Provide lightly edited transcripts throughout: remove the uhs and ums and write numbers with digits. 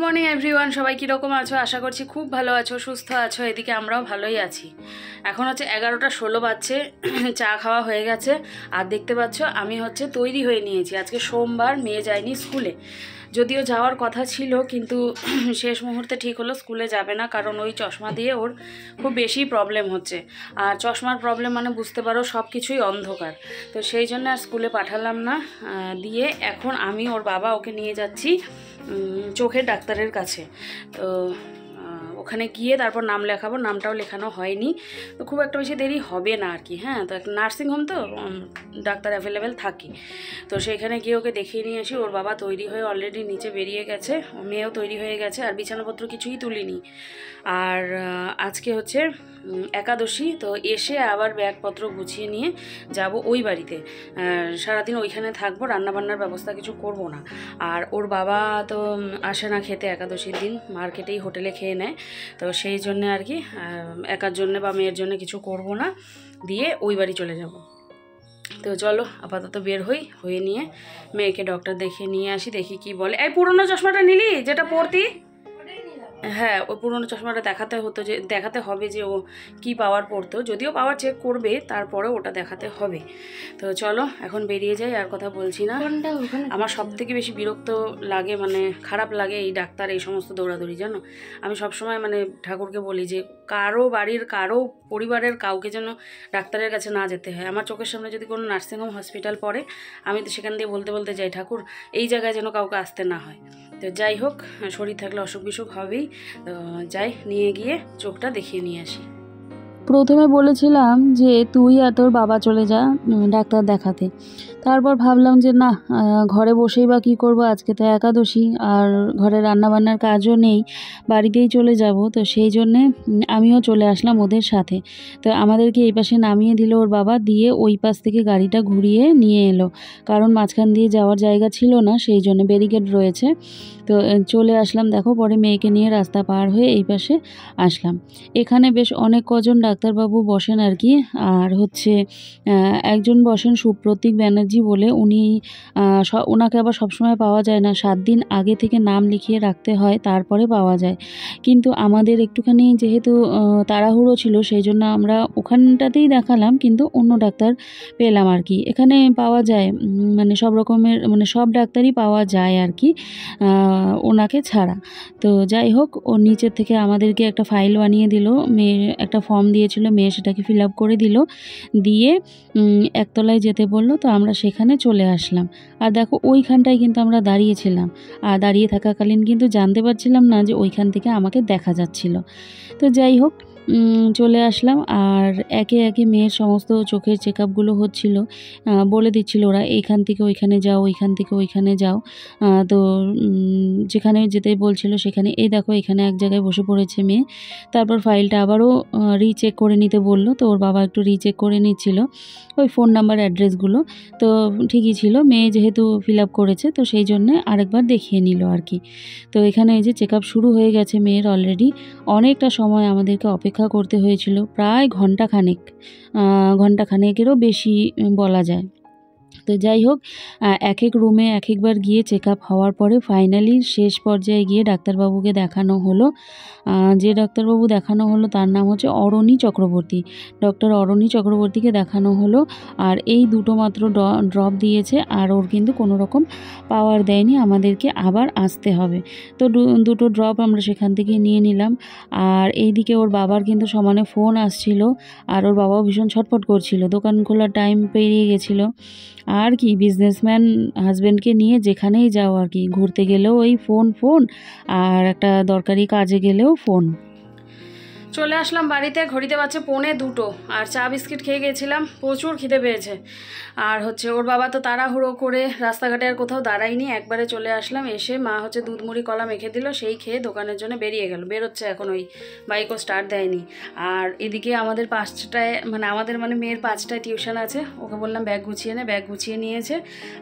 Morning everyone, সবাই কীরকম আছো? আশা করছি খুব ভালো আছো, সুস্থ আছো। এদিকে আমরাও ভালোই আছি। এখন হচ্ছে 11টা 16 বাজছে। চা খাওয়া হয়ে গেছে। আর দেখতে পাচ্ছ আমি হচ্ছে তৈরি হয়ে নিয়েছি। আজকে সোমবার, মেয়ে যায়নি স্কুলে। যদিও যাওয়ার কথা ছিল, কিন্তু শেষ মুহূর্তে ঠিক হলো স্কুলে যাবে না, কারণ ওই চশমা দিয়ে ওর খুব বেশি প্রবলেম হচ্ছে। আর চশমার প্রবলেম মানে বুঝতে পারো সব কিছুই অন্ধকার। তো সেই জন্য আর স্কুলে পাঠালাম না। দিয়ে এখন আমি ওর বাবা ওকে নিয়ে যাচ্ছি চোখের ডাক্তারের কাছে। তো ওখানে গিয়ে তারপর নাম লেখাবো। নামটাও লেখানো হয়নি, তো খুব একটা বেশি দেরি হবে না আর কি। হ্যাঁ, তো একটা নার্সিংহোম, তো ডাক্তার অ্যাভেলেবেল থাকি। তো সেখানে গিয়ে ওকে দেখিয়ে নিয়ে আসি। ওর বাবা তৈরি হয়ে অলরেডি নিচে বেরিয়ে গেছে, মেয়েও তৈরি হয়ে গেছে, আর বিছানাপত্র কিছুই তুলিনি। আর আজকে হচ্ছে একাদশী, তো এসে আবার ব্যাগপত্র গুছিয়ে নিয়ে যাব ওই বাড়িতে। সারাদিন ওইখানে থাকবো, রান্নাবান্নার ব্যবস্থা কিছু করব না। আর ওর বাবা তো আসে না খেতে একাদশীর দিন, মার্কেটেই হোটেলে খেয়ে নেয়। তো সেই জন্যে আর কি একার জন্যে বা মেয়ের জন্য কিছু করব না, দিয়ে ওই বাড়ি চলে যাব। তো চলো আপাতত বের হয়ে নিয়ে মেয়েকে ডক্টর দেখিয়ে নিয়ে আসি, দেখি কি বলে। এই পুরনো চশমাটা নিলি যেটা পরতি? হ্যাঁ, ওই পুরনো চশমাটা দেখাতে হবে যে ও কি পাওয়ার পড়তো। যদিও পাওয়ার চেক করবে, তারপরে ওটা দেখাতে হবে। তো চলো এখন বেরিয়ে যাই, আর কথা বলছি না। আমার সব থেকে বেশি বিরক্ত লাগে, মানে খারাপ লাগে এই ডাক্তার, এই সমস্ত দৌড়াদৌড়ি। জানো, আমি সবসময় মানে ঠাকুরকে বলি যে কারো বাড়ির কারো পরিবারের কাউকে যেন ডাক্তারের কাছে না যেতে হয়। আমার চোখের সামনে যদি কোনো নার্সিংহোম হসপিটাল পড়ে, আমি তো সেখান দিয়ে বলতে যাই, ঠাকুর এই জায়গায় যেন কাউকে আসতে না হয়। তো যাই হোক, শরীর থাকলে অসুখ বিসুখ হবেই। তো যাই, নিয়ে গিয়ে চোখটা দেখিয়ে নিয়ে আসি। প্রথমে বলেছিলাম যে তুই আর তোর বাবা চলে যা ডাক্তার দেখাতে। তারপর ভাবলাম যে না, ঘরে বসেই বা কী করবো, আজকে তো একাদশী, আর ঘরে রান্নাবান্নার কাজও নেই, বাড়িতেই চলে যাব। তো সেই জন্যে আমিও চলে আসলাম ওদের সাথে। তো আমাদেরকে এই পাশে নামিয়ে দিল ওর বাবা, দিয়ে ওই পাশ থেকে গাড়িটা ঘুরিয়ে নিয়ে এলো, কারণ মাঝখান দিয়ে যাওয়ার জায়গা ছিল না, সেই জন্য ব্যারিকেড রয়েছে। তো চলে আসলাম, দেখো পরে মেয়েকে নিয়ে রাস্তা পার হয়ে এই পাশে আসলাম। এখানে বেশ অনেক কজন ডাক্তারবাবু বসেন আর কি। আর হচ্ছে একজন বসেন সুপ্রতীক ব্যানার্জি বলে, উনি ওনাকে আবার সবসময় পাওয়া যায় না, 7 দিন আগে থেকে নাম লিখিয়ে রাখতে হয়, তারপরে পাওয়া যায়। কিন্তু আমাদের একটুখানি যেহেতু তাড়াহুড়ো ছিল, সেই জন্য আমরা ওখানটাতেই দেখালাম, কিন্তু অন্য ডাক্তার পেলাম আর কি। এখানে পাওয়া যায় মানে সব রকমের, মানে সব ডাক্তারই পাওয়া যায় আর কি, ওনাকে ছাড়া। তো যাই হোক, ও নিচের থেকে আমাদেরকে একটা ফাইল বানিয়ে দিল, মেয়ে একটা ফর্ম দিয়েছিল, মেয়ে সেটাকে ফিল আপ করে দিল, দিয়ে একতলায় যেতে বললো। তো আমরা সেখানে চলে আসলাম। আর দেখো ওইখানটায় কিন্তু আমরা দাঁড়িয়েছিলাম, আর দাঁড়িয়ে থাকাকালীন কিন্তু জানতে পারছিলাম না যে ওইখান থেকে আমাকে দেখা যাচ্ছিল। তো যাই হোক, চলে আসলাম। আর একে একে মেয়ের সমস্ত চোখের চেক আপগুলো হচ্ছিলো, বলে দিচ্ছিল ওরা এইখান থেকে ওইখানে যাও, ওইখান থেকে ওইখানে যাও। তো যেখানে যেতে বলছিল সেখানে, এই দেখো এখানে এক জায়গায় বসে পড়েছে মেয়ে। তারপর ফাইলটা আবারও রিচেক করে নিতে বললো। তো ওর বাবা একটু রিচেক করে নিচ্ছিল ওই ফোন নাম্বার অ্যাড্রেসগুলো। তো ঠিকই ছিল, মেয়ে যেহেতু ফিল আপ করেছে, তো সেই জন্যে আরেকবার দেখিয়ে নিল আর কি। তো এখানে এই যে চেক আপ শুরু হয়ে গেছে মেয়ের অলরেডি। অনেকটা সময় আমাদেরকে অপেক্ষা করতে হয়েছিল, প্রায় ঘন্টাখানেকেরও বেশি বলা যায়। তো যাই হোক, এক এক রুমে এক একবার গিয়ে চেক আপ হওয়ার পরে ফাইনালি শেষ পর্যায়ে গিয়ে ডাক্তারবাবুকে দেখানো হলো। যে ডাক্তারবাবু দেখানো হলো তার নাম হচ্ছে অরণি চক্রবর্তী। ডক্টর অরণি চক্রবর্তীকে দেখানো হলো। আর এই দুটো মাত্র ড্রপ দিয়েছে, আর ওর কিন্তু কোনো রকম পাওয়ার দেয়নি, আমাদেরকে আবার আসতে হবে। তো দুটো ড্রপ আমরা সেখান থেকে নিয়ে নিলাম। আর এইদিকে ওর বাবার কিন্তু সমানে ফোন আসছিল, আর ওর বাবাও ভীষণ ছটফট করছিল, দোকান খোলার টাইম পেরিয়ে গেছিলো। আর কি, বিজনেসম্যান হাজব্যান্ডকে নিয়ে যেখানেই যাও আর কি, ঘুরতে গেলেও ওই ফোন, আর একটা দরকারি কাজে গেলেও ফোন। চলে আসলাম বাড়িতে, ঘড়িতে বাজছে 1:45, আর চা বিস্কিট খেয়ে গেছিলাম, প্রচুর খিদে পেয়েছে। আর হচ্ছে ওর বাবা তো তাড়াহুড়ো করে রাস্তাঘাটে আর কোথাও দাঁড়াইনি, একবারে চলে আসলাম। এসে মা হচ্ছে দুধ মুড়ি কলা মেখে দিল, সেই খেয়ে দোকানের জন্য বেরোচ্ছে এখন, ওই বাইকও স্টার্ট দেয়নি। আর এদিকে আমাদের 5টায় মানে মেয়ের 5টায় টিউশন আছে, ওকে বললাম ব্যাগ গুছিয়ে নে, ব্যাগ গুছিয়ে নিয়েছে।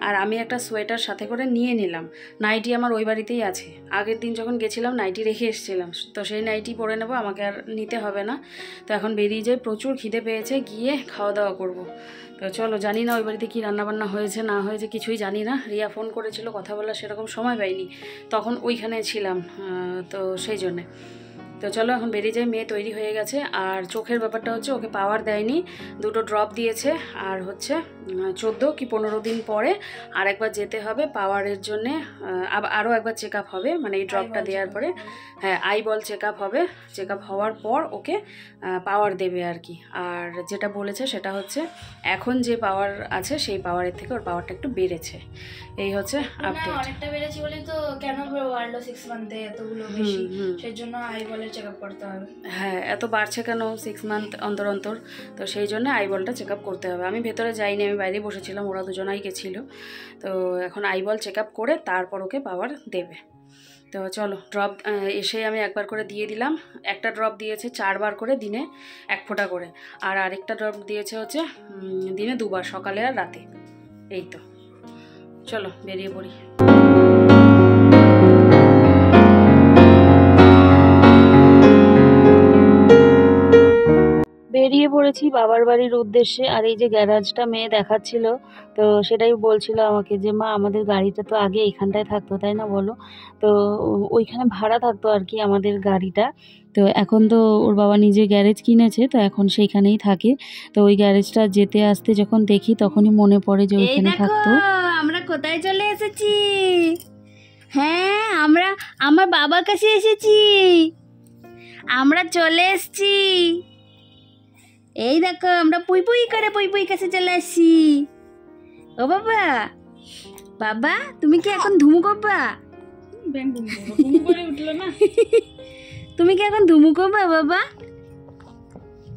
আর আমি একটা সোয়েটার সাথে করে নিয়ে নিলাম, নাইটি আমার ওই বাড়িতেই আছে, আগের দিন যখন গেছিলাম নাইটি রেখে এসেছিলাম, তো সেই নাইটি পরে নেবো, আমাকে আর নিতে হবে না। তো এখন বেরিয়ে যাই, প্রচুর খিদে পেয়েছে, গিয়ে খাওয়া দাওয়া করব। তো চলো, জানি না ওই বাড়িতে কী রান্নাবান্না হয়েছে না হয়েছে কিছুই জানি না। রিয়া ফোন করেছিল, কথা বলার সেরকম সময় পাইনি, তখন ওইখানে ছিলাম, তো সেই জন্যে। তো চলো এখন বেরিয়ে যাই। মেয়ে তৈরি হয়ে গেছে। আর চোখের ব্যাপারটা হচ্ছে ওকে পাওয়ার দেয়নি, 2টো ড্রপ দিয়েছে। আর হচ্ছে 14 কি 15 দিন পরে আর একবার যেতে হবে পাওয়ারের জন্যে, আরও একবার চেক আপ হবে, মানে এই ড্রপটা দেওয়ার পরে। হ্যাঁ, আইবল চেক আপ হবে, চেক আপ হওয়ার পর ওকে পাওয়ার দেবে আর কি। আর যেটা বলেছে সেটা হচ্ছে এখন যে পাওয়ার আছে সেই পাওয়ারের থেকে ওর পাওয়ারটা একটু বেড়েছে, এই হচ্ছে আপডেট। অনেকটা বেড়েছে বলে তো কেন বাড়লো 6 মান্থে এতগুলো বেশি, সেই জন্য আইবলের চেকআপ করতে হবে। হ্যাঁ, এত বাড়ছে কেন 6 মান্থ অন্তর অন্তর, তো সেই জন্য আইবলটা চেক আপ করতে হবে। আমি ভেতরে যাইনি, আমি বাইরে বসেছিলাম, ওরা দুজনাই গেছিলো। তো এখন আইবল চেক আপ করে তারপর ওকে পাওয়ার দেবে। তো চলো, ড্রপ এসে আমি একবার করে দিয়ে দিলাম। একটা ড্রপ দিয়েছে 4 বার করে, দিনে 1 ফোঁটা করে। আর আরেকটা ড্রপ দিয়েছে হচ্ছে দিনে 2 বার, সকালে আর রাতে। এই তো, চলো বেরিয়ে পড়ি। বেরিয়ে পড়েছি বাবার বাড়ির উদ্দেশ্যে। আর এই যে গ্যারাজটা মেয়ে দেখাচ্ছিল, তো সেটাই বলছিল আমাকে যে মা আমাদের গাড়িটা তো আগে এখানটায় থাকতো, তাই না বলো? তো ওইখানে ভাড়া থাকতো আর কি আমাদের গাড়িটা। তো এখন তো ওর বাবা নিজে গ্যারেজ কিনেছে, তো এখন সেইখানেই থাকে। তো ওই গ্যারেজটা যেতে আসতে যখন দেখি তখনই মনে পড়ে যে ওইখানে থাকতো। আমরা কোথায় চলে এসেছি? হ্যাঁ, আমরা আমার বাবার কাছে এসেছি। আমরা চলে এসেছি, এই দেখো আমরা পুই পুই করে পুই পুই কাছে চলে আসছি। ও বাবা, বাবা তুমি কি এখন ধুমু করবা? তুমি কি এখন ধুমু করবা বাবা?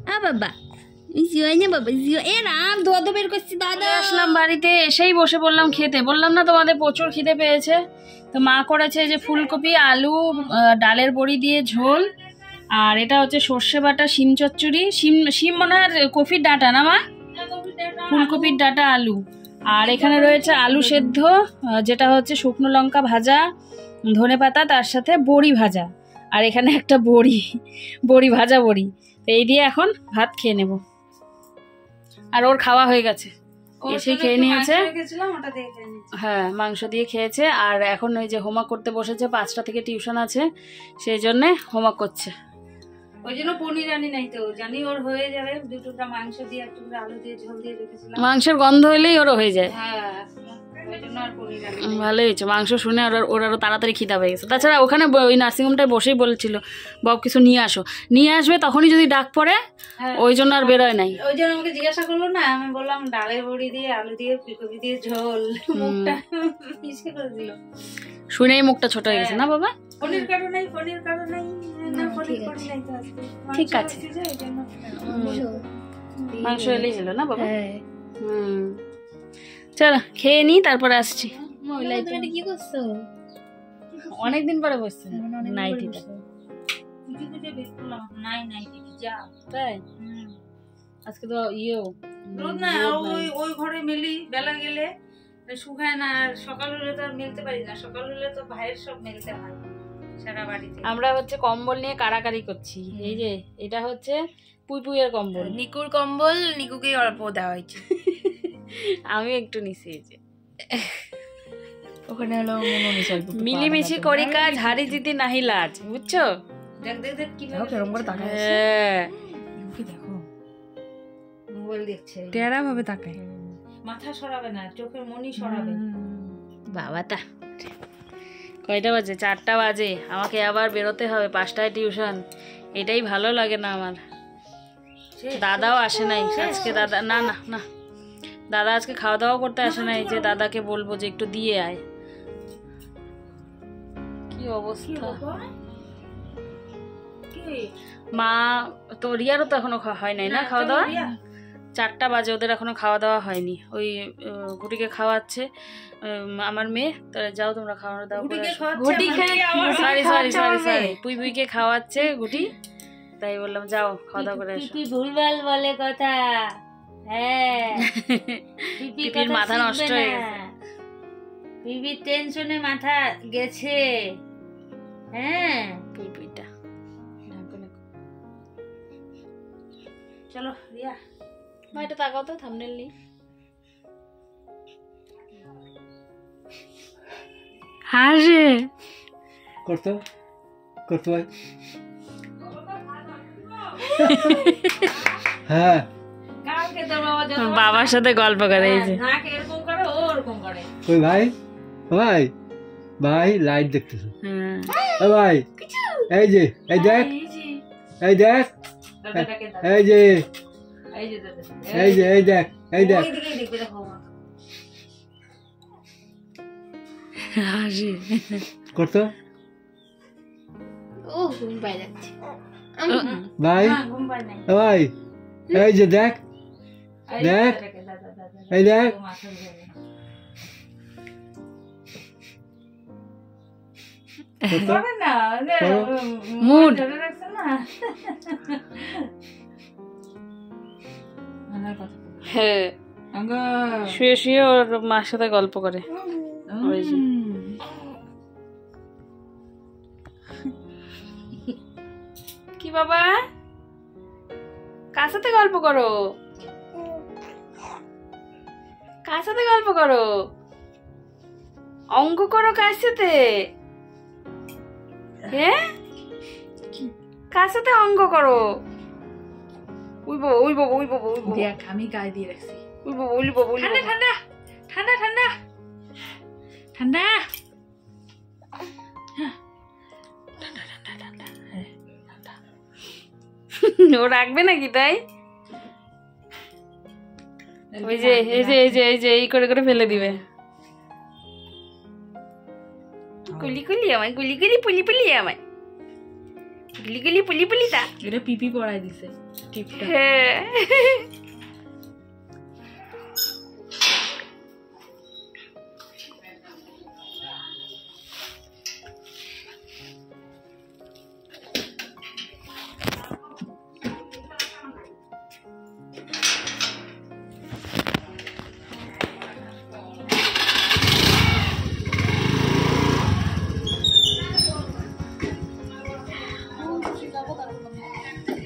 বাবা বাবা, এ রাম ধোয়া বের করছি দাদা। আসলাম বাড়িতে, এসেই বসে বললাম খেতে। বললাম না তোমাদের প্রচুর খিদে পেয়েছে? তো মা করেছে যে ফুলকপি আলু ডালের বড়ি দিয়ে ঝোল, আর এটা হচ্ছে সর্ষে বাটা শিম চচ্চড়ি, শিম মনে হয় কপির ডাঁটা না মা, ফুলকপির ডাঁটা আলু। আর এখানে রয়েছে আলু সেদ্ধ, যেটা হচ্ছে শুকনো লঙ্কা ভাজা, ধনেপাতা, তার সাথে বড়ি ভাজা। আর এখানে একটা বড়ি ভাজা বড়ি। এই দিয়ে এখন ভাত খেয়ে নেব। আর ওর খাওয়া হয়ে গেছে, এসে খেয়ে নিয়েছে। হ্যাঁ, মাংস দিয়ে খেয়েছে। আর এখন ওই যে হোমওয়ার্ক করতে বসেছে, 5টা থেকে টিউশন আছে, সেই জন্যে হোমওয়ার্ক করছে। ওই জন্য পনির আনি নাই, তো জানি ওর হয়ে যাবে। 2 টুকরা মাংস দিয়ে 1 টুকরা আলু দিয়ে ঝোল দিয়ে রেখেছিলাম, মাংসের গন্ধ হলেই ওরও হয়ে যায়। হ্যাঁ, ওই জন্য আর পনির আনি। ভালোই হয়েছে, মাংস শুনে ওর আরও তাড়াতাড়ি খিদা পেয়ে গেছে। তাছাড়া ওখানে ওই নার্সিংহোমটায় বসেই বলছিল বব কিছু নিয়ে আসবে, তখনই যদি ডাক পড়ে, ওই জন্য আর বেরোয় নাই। ওই জন্য আমাকে জিজ্ঞাসা করলো না, আমি বললাম ডালের বড়ি দিয়ে আলু দিয়ে ফুলকপি দিয়ে ঝোল, মুখটা মিশে করে দিল। শুনেই মুখটা ছোট হয়ে গেছে না বাবা? পনির কাটো নাই, পনির কাটো নাই, না পনির কাটো নাই তো আজকে। ঠিক আছে, মাংস এলেই হলো না বাবা? চলো খেয়ে নি, তারপরে আসছি। কি করছো? অনেকদিন পরে বসছে নাইটিটা। তাই আজকে তো রোদ না, ওই ঘরে মেলি, বেলা গেলে শুকায় না। আর সকাল হলে তো আর মেলতে পারি না, সকাল হলে তো ভাইয়ের সব মেলতে হয় সারা বাড়িতে। আমরা হচ্ছে কম্বল নিয়ে কাড়াকাড়ি করছি। এই যে এটা হচ্ছে পুইয়ের কম্বল, নিকুর কম্বল, নিকুকে অল্প দেওয়া হয়েছে। আমি একটু নিছি। এই যে ওখানে হলো মিলিমিশি করি কাজ, হারি জিতি নাহি লাজ, বুঝছো? দেখ দেখ দেখ কিভাবে এরকম করে তাকায়। দেখো মোবাইল দেখছে, টেরা ভাবে তাকায়, মাথা সরাবে না, চোখের মনি সরাবে। বাবাটা কয়টা বাজে? 4টা বাজে। আমাকে আবার বেরোতে হবে, 5টায় টিউশন। এটাই ভালো লাগে না আমার। দাদাও আসে নাই আজকে, দাদা না না না দাদা আজকে খাওয়া দাওয়া করতে আসে নাই, যে দাদাকে বলবো যে একটু দিয়ে আয়। কি অবস্থা! মা তো রিয়ারও তো এখনো হয় নাই না খাওয়া দাওয়া, 4টা বাজে, ওদের এখনো খাওয়া দাওয়া হয়নি। ওই গুটিকে খাওয়াচ্ছে আমার মেয়ে। তাহলে যাও তোমরা খাওয়া দাওয়া করে। সরি পুইকে খাওয়াচ্ছে গুটি, তাই বললাম যাও খাওয়া দাওয়া করে আসো। ভুলভাল বলে কথা। হ্যাঁ, পিপির মাথা নষ্ট হয়ে গেছে, পিপির টেনশনে মাথা গেছে। হ্যাঁ, পুইটা চলো রিয়া মা এটা তাকাও তো, থাম্বনেল নেই। হাসে করতো করতো ভাই। হ্যাঁ বাবার সাথে গল্প করে। এই যে কই ভাই, ভাই ভাই লাইট দেখতেছে হ্যাঁ। ও ভাই, এই যে এই দেখ, এই দেখ, এই যে এই যে এই দেখ, এই দেখ হাসি করতো ও ঘুম পাই যাচ্ছে। ভাই, ও ভাই, এই যে দেখ দেখ, এই দেখ করতো মুড হ্যাঁ, শুয়ে শুয়ে ওর মার সাথে গল্প করে। ওই যে। কি বাবা, কার সাথে গল্প করো? কার সাথে গল্প করো? অঙ্ক করো কার সাথে? হ্যাঁ, কার সাথে অঙ্ক করো? উই বাবা, উই বাবা, উই বাবা, উই বাবা, দেখ আমি গায়ে দিয়ে রাখছি। উই বাবা, উই বাবা, উই বাবা। ঠান্ডা ঠান্ডা ঠান্ডা ঠান্ডা ও রাখবে নাকি তাই? ওই যে এই যে এই যে এই যে এই করে করে ফেলে দিবে। গুলি গুলি আমায়, গুলি গুলি পুলি পুলি আমায়, গুলি গুলি পুলি পুলি তা। এটা পিপি পড়াই দিছে টিপটা। হ্যাঁ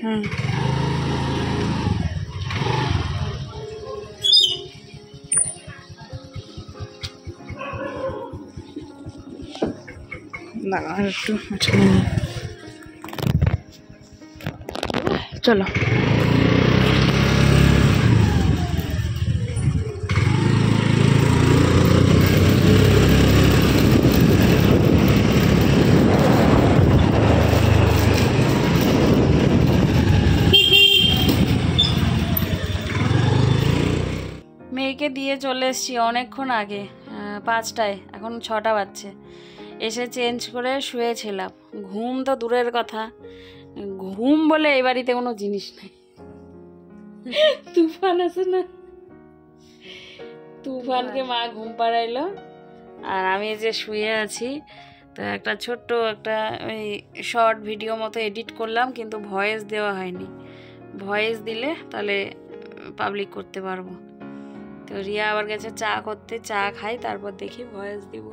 হুম। দাঁড়াও একটু মাঝখানে নিই। চলো মেয়েকে দিয়ে চলে এসেছি অনেকক্ষণ আগে, 5টায়, এখন 6টা বাজছে। এসে চেঞ্জ করে শুয়েছিলাম। ঘুম তো দূরের কথা, ঘুম বলে এই বাড়িতে কোনো জিনিস নেই। তুফান আছে না, তুফানকে মা ঘুম পাড়াইলো আর আমি যে শুয়ে আছি। তো একটা ছোট্ট একটা ওই শর্ট ভিডিও মতো এডিট করলাম, কিন্তু ভয়েস দেওয়া হয়নি। ভয়েস দিলে তাহলে পাবলিক করতে পারবো। তো রিয়া আবার গেছে চা করতে, চা খাই তারপর দেখি ভয়েস দিব।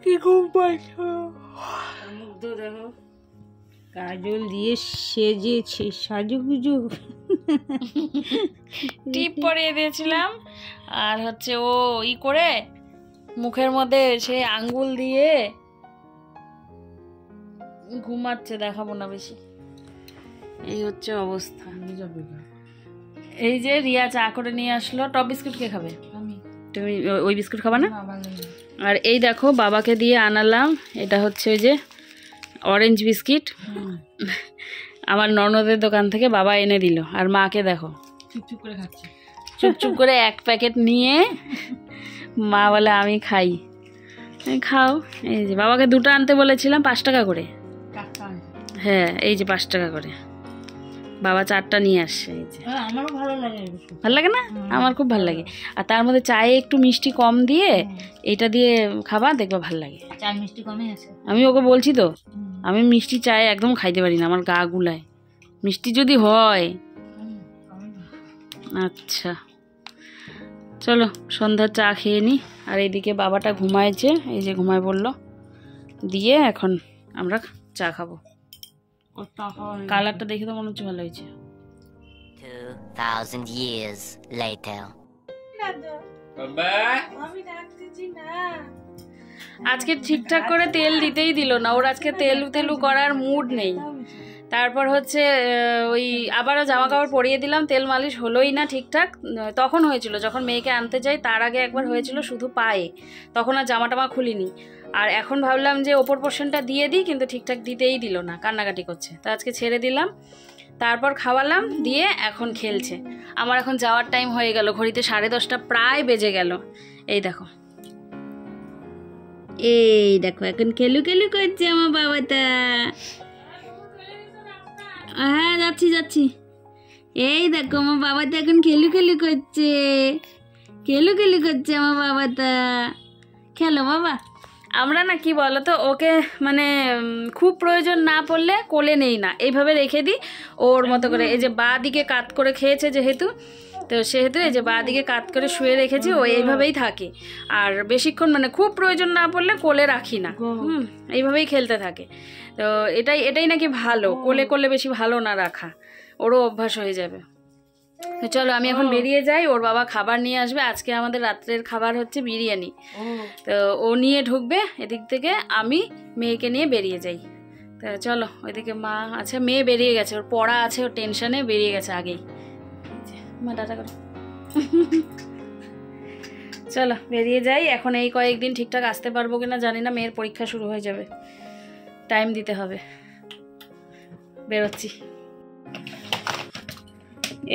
কি ঘুম পাইছো? মুগ্ধ দেখো কাজল দিয়ে সেজেছে, সাজুগুজু টিপ পরিয়ে দিয়েছিলাম। আর হচ্ছে ও ই করে মুখের মধ্যে সে আঙ্গুল দিয়ে ঘুমাচ্ছে, দেখাবো না বেশি। এই হচ্ছে অবস্থা। এই যে রিয়া চা করে নিয়ে আসলো। টপ বিস্কুট কে খাবে? তুমি ওই বিস্কুট খাবা না? আর এই দেখো বাবাকে দিয়ে আনালাম, এটা হচ্ছে ওই যে অরেঞ্জ বিস্কিট, আমার ননদের দোকান থেকে বাবা এনে দিল। আর মাকে দেখো চুপচুপ করে খাচ্ছে, চুপচুপ করে এক প্যাকেট নিয়ে মা বলে আমি খাই। খাও। এই যে বাবাকে 2টা আনতে বলেছিলাম, 5 টাকা করে। হ্যাঁ এই যে 5 টাকা করে, বাবা 4টা নিয়ে আসছে। এই যে আমারও ভালো লাগে। ভালো লাগে না? আমার খুব ভালো লাগে। আর তার মধ্যে চায়ে একটু মিষ্টি কম দিয়ে এটা দিয়ে খাবা, দেখবা ভালো লাগে। চা মিষ্টি কমে আছে। আমি ওকে বলছি তো, আমি মিষ্টি চায়ে একদম খাইতে পারি না, আমার গা গুলায় মিষ্টি যদি হয়। আচ্ছা চলো সন্ধ্যার চা খেয়ে নি। আর এইদিকে বাবাটা ঘুমাইছে, এই যে ঘুমায় পড়লো, দিয়ে এখন আমরা চা খাবো। কালারটা দেখে তো মনে হচ্ছে ভালো হয়েছে। 2,000 years later. আজকে ঠিকঠাক করে তেল দিতেই দিল না, ওর আজকে তেলু করার মুড নেই। তারপর হচ্ছে ওই আবারও জামা কাপড় পরিয়ে দিলাম, তেল মালিশ হলোই না ঠিকঠাক। তখন হয়েছিল যখন মেয়েকে আনতে যাই, তার আগে একবার হয়েছিল শুধু পায়ে, তখন আর জামা টামা খুলিনি। আর এখন ভাবলাম যে ওপর পোর্শনটা দিয়ে দিই, কিন্তু ঠিকঠাক দিতেই দিল না, কান্নাকাটি করছে। তো আজকে ছেড়ে দিলাম, তারপর খাওয়ালাম, দিয়ে এখন খেলছে। আমার এখন যাওয়ার টাইম হয়ে গেল, ঘড়িতে 10:30 প্রায় বেজে গেল। এই দেখো এখন খেলু করছে আমার বাবাটা। হ্যাঁ যাচ্ছি। এই দেখো আমার বাবাটা এখন খেলু করছে আমার বাবাটা। খেলো বাবা। আমরা না কি বলো তো, ওকে মানে খুব প্রয়োজন না পড়লে কোলে নেই না, এইভাবে রেখে দিই ওর মতো করে। এই যে বাঁ দিকে কাত করে খেয়েছে যেহেতু, তো সেহেতু এই যে বাঁ দিকে কাত করে শুয়ে রেখেছি, ও এইভাবেই থাকে। আর বেশিক্ষণ মানে খুব প্রয়োজন না পড়লে কোলে রাখি না, এইভাবেই খেলতে থাকে। তো এটাই নাকি ভালো, কোলে বেশি ভালো না রাখা, ওরও অভ্যাস হয়ে যাবে। তো চলো আমি এখন বেরিয়ে যাই, ওর বাবা খাবার নিয়ে আসবে। আজকে আমাদের রাত্রের খাবার হচ্ছে বিরিয়ানি। তো ও নিয়ে ঢুকবে এদিক থেকে, আমি মেয়েকে নিয়ে বেরিয়ে যাই। তো চলো, ওইদিকে মা আছে, মেয়ে বেরিয়ে গেছে, ওর পড়া আছে, ওর টেনশনে বেরিয়ে গেছে আগেই। মা টাটা করো। চলো বেরিয়ে যাই এখন। এই কয়েকদিন ঠিকঠাক আসতে পারবো কিনা জানি না, মেয়ের পরীক্ষা শুরু হয়ে যাবে, টাইম দিতে হবে। বেরোচ্ছি।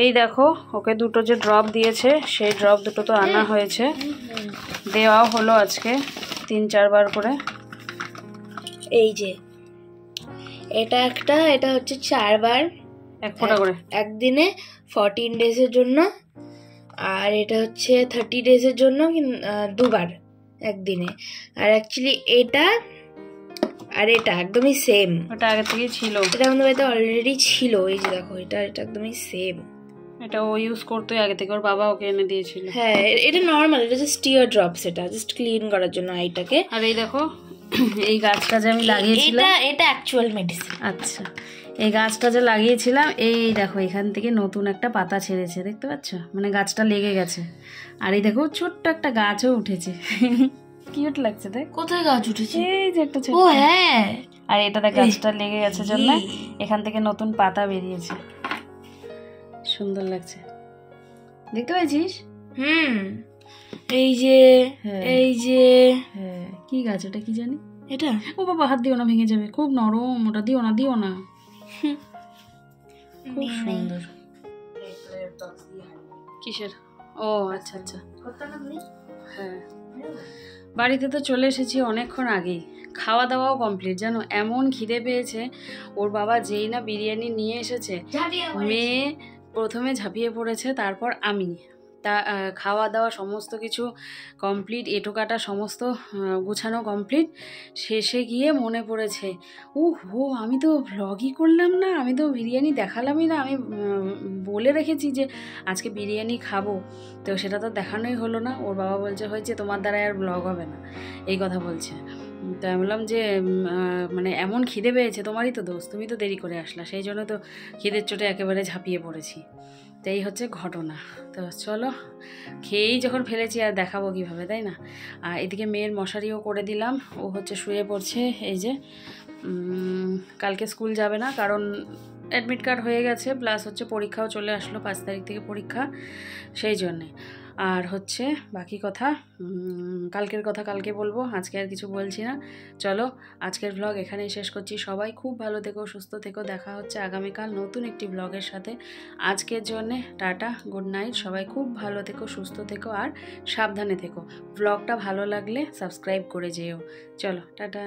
এই দেখো ওকে দুটো যে ড্রপ দিয়েছে, সেই ড্রপ দুটো তো আনা হয়েছে, দেওয়াও হলো আজকে 3-4 বার করে। এই যে এটা হচ্ছে 4 বার, 1 ফোঁটা করে একদিনে 14 ডেজের জন্য। আর এটা হচ্ছে 30 ডেজের জন্য 2 বার একদিনে। আর অ্যাকচুয়ালি এটা আর এটা একদমই সেম, ওটা আগে থেকেই ছিল, এটা আমাদের বাড়িতে অলরেডি ছিল। এই যে দেখো এটা একদমই সেম, এটা ও ইউজ করতোই আগে থেকে, ওর বাবা ওকে এনে দিয়েছিল। হ্যাঁ এটা নর্মাল, এটা জাস্ট টিয়ার ড্রপস, এটা জাস্ট ক্লিন করার জন্য আইটাকে। আর এই দেখো এই গাছটা যে আমি লাগিয়েছিলাম, এটা অ্যাকচুয়াল মেডিসিন। আচ্ছা এই গাছটা যে লাগিয়েছিলাম, এই দেখো এখান থেকে নতুন একটা পাতা ছেড়েছে, দেখতে পাচ্ছ, মানে গাছটা লেগে গেছে। আর এই দেখো ছোট্ট একটা গাছও উঠেছে, কিউট লাগছে দেখ। কোথায় গাছ উঠেছে? এই যে একটা ছোট। ও হ্যাঁ, আর এটাতে গাছটা লেগে গেছে জন্য এখান থেকে নতুন পাতা বেরিয়েছে, সুন্দর লাগছে, দেখতে পাচ্ছিস? এই যে হ্যাঁ কি গাছ ওটা কি জানি? এটা ও বাবা হাত দিও না, ভেঙে যাবে, খুব নরম, ওটা দিও না। খুব সুন্দর। কিসের? ও আচ্ছা হ্যাঁ, বাড়িতে তো চলে এসেছি অনেকক্ষণ আগেই, খাওয়া দাওয়াও কমপ্লিট। জানো এমন খিদে পেয়েছে, ওর বাবা যেই না বিরিয়ানি নিয়ে এসেছে, মেয়ে প্রথমে ঝাঁপিয়ে পড়েছে, তারপর আমি। তা খাওয়া দাওয়া সমস্ত কিছু কমপ্লিট, এঁটো কাটা সমস্ত গুছানো কমপ্লিট। শেষে গিয়ে মনে পড়েছে, আমি তো ভ্লগই করলাম না, আমি তো বিরিয়ানি দেখালামই না। আমি বলে রেখেছি যে আজকে বিরিয়ানি খাবো, তো সেটা তো দেখানোই হলো না। ওর বাবা বলছে হয়েছে তোমার দ্বারা আর ব্লগ হবে না, এই কথা বলছে। তো আমি বললাম যে মানে এমন খিদে পেয়েছে, তোমারই তো দোষ, তুমি তো দেরি করে আসলা, সেই জন্য তো খিদের চোটে একেবারে ঝাঁপিয়ে পড়েছি। তো এই হচ্ছে ঘটনা। তো চলো খেয়েই যখন ফেলেছি আর দেখাবো কীভাবে, তাই না? আর এদিকে মেয়ের মশারিও করে দিলাম, ও হচ্ছে শুয়ে পড়ছে। এই যে কালকে স্কুল যাবে না, কারণ অ্যাডমিট কার্ড হয়ে গেছে, প্লাস হচ্ছে পরীক্ষাও চলে আসলো, 5 তারিখ থেকে পরীক্ষা, সেই জন্যে। আর হচ্ছে বাকি কথা কালকের কথা কালকে বলবো, আজকে আর কিছু বলছি না। চলো আজকের ব্লগ এখানেই শেষ করছি। সবাই খুব ভালো থেকো, সুস্থ থেকো, দেখা হচ্ছে আগামীকাল নতুন একটি ব্লগের সাথে। আজকের জন্যে টাটা, গুড নাইট। সবাই খুব ভালো থেকো, সুস্থ থেকো আর সাবধানে থেকো। ব্লগটা ভালো লাগলে সাবস্ক্রাইব করে যেও। চলো টাটা।